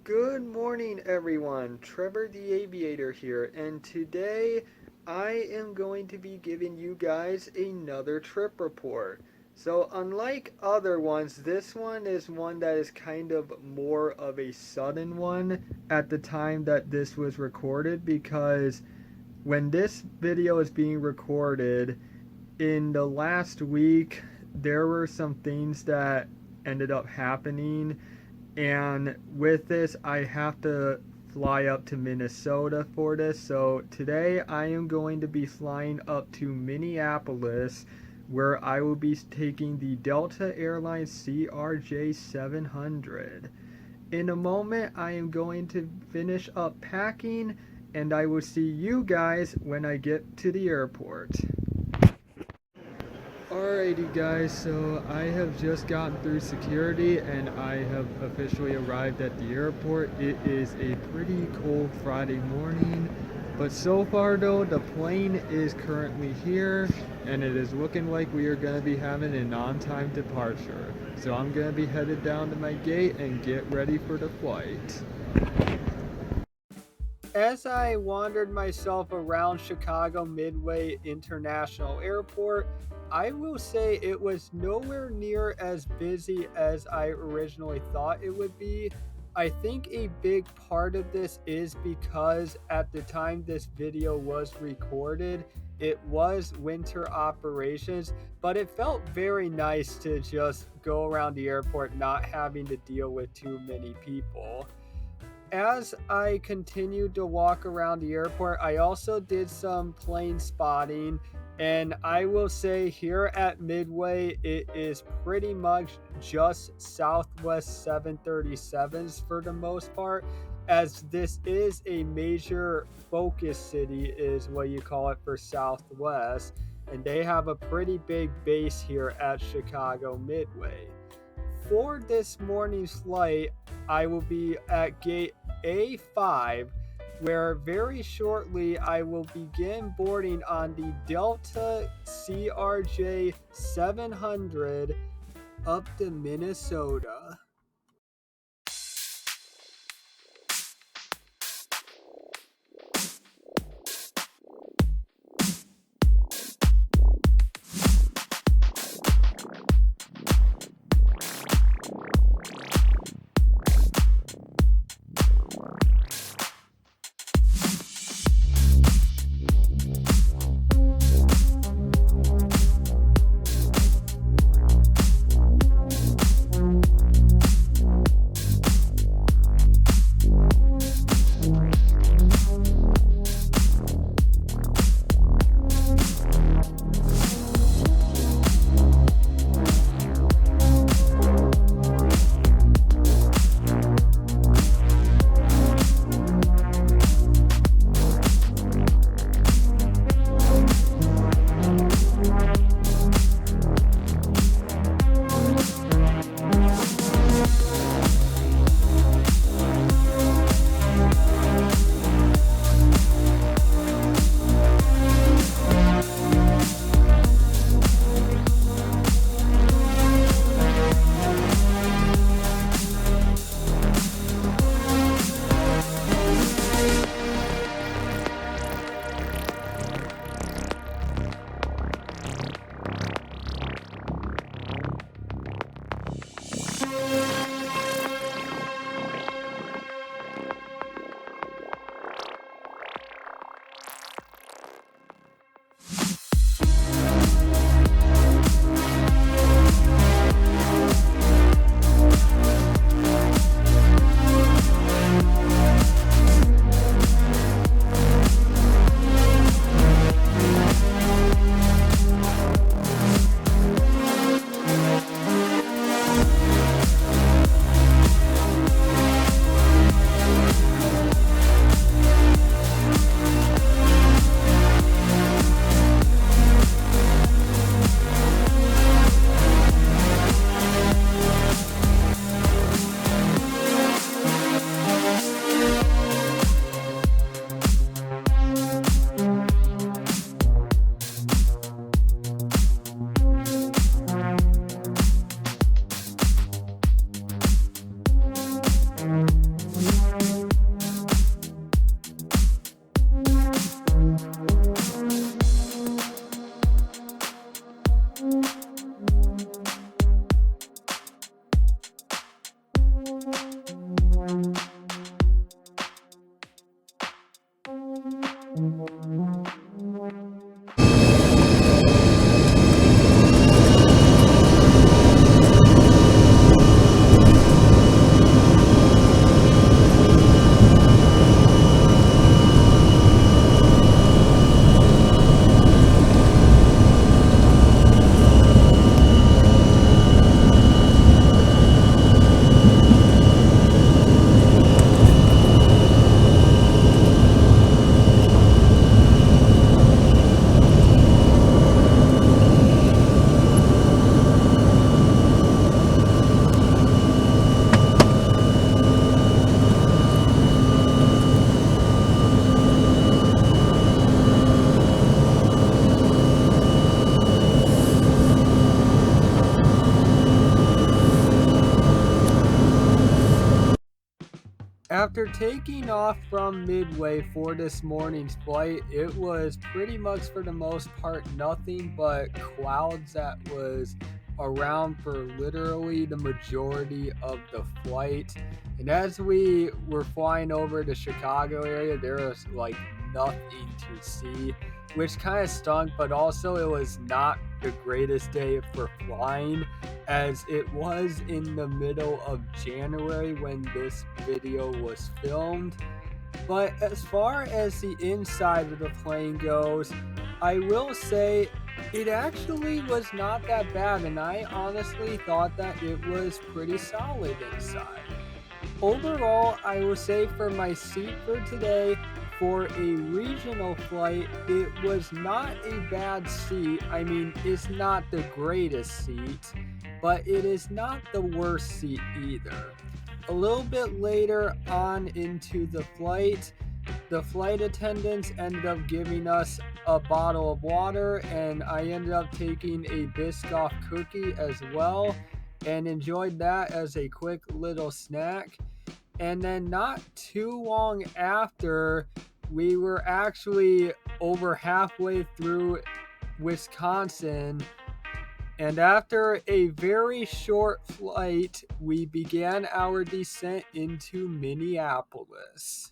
Good morning, everyone. Trevortheaviator here, and today I am going to be giving you guys another trip report. So, unlike other ones, this one is one that is kind of more of a sudden one at the time that this was recorded because when this video is being recorded, in the last week, there were some things that ended up happening, and with this, I have to fly up to Minnesota for this. So today, I am going to be flying up to Minneapolis, where I will be taking the Delta Airlines CRJ-700. In a moment, I am going to finish up packing, and I will see you guys when I get to the airport. Alrighty guys, so I have just gotten through security and I have officially arrived at the airport. It is a pretty cold Friday morning, but so far though, the plane is currently here and it is looking like we are going to be having an on-time departure. So I'm going to be headed down to my gate and get ready for the flight. As I wandered myself around Chicago Midway International Airport, I will say it was nowhere near as busy as I originally thought it would be. I think a big part of this is because at the time this video was recorded, it was winter operations, but it felt very nice to just go around the airport not having to deal with too many people. As I continued to walk around the airport, I also did some plane spotting, and I will say here at Midway, it is pretty much just Southwest 737s for the most part, as this is a major focus city, is what you call it for Southwest, and they have a pretty big base here at Chicago Midway. For this morning's flight, I will be at gate A5, where very shortly I will begin boarding on the Delta CRJ-700 up to Minnesota. After taking off from Midway for this morning's flight, it was pretty much for the most part nothing but clouds that was around for literally the majority of the flight. And as we were flying over the Chicago area, there was like nothing to see, which kind of stunk, but also it was not the greatest day for flying, as it was in the middle of January when this video was filmed. But as far as the inside of the plane goes, I will say it actually was not that bad, and I honestly thought that it was pretty solid inside. Overall, I will say for my seat for today, for a regional flight, it was not a bad seat. I mean, it's not the greatest seat, but it is not the worst seat either. A little bit later on into the flight attendants ended up giving us a bottle of water, and I ended up taking a Biscoff cookie as well and enjoyed that as a quick little snack. And then not too long after, we were actually over halfway through Wisconsin, and after a very short flight, we began our descent into Minneapolis.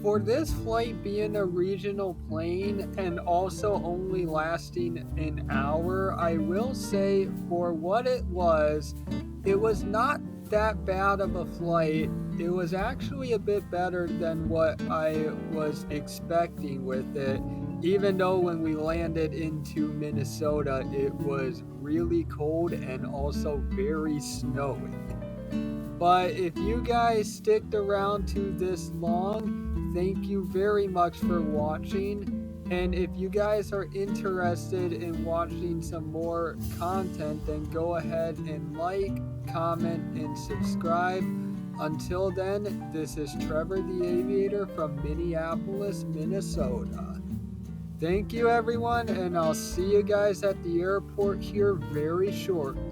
For this flight being a regional plane and also only lasting an hour, I will say for what it was not that bad of a flight. It was actually a bit better than what I was expecting with it, even though when we landed into Minnesota, it was really cold and also very snowy. But if you guys sticked around to this long, thank you very much for watching. And if you guys are interested in watching some more content, then go ahead and like, comment, and subscribe. Until then, this is Trevor the Aviator from Minneapolis, Minnesota. Thank you everyone, and I'll see you guys at the airport here very shortly.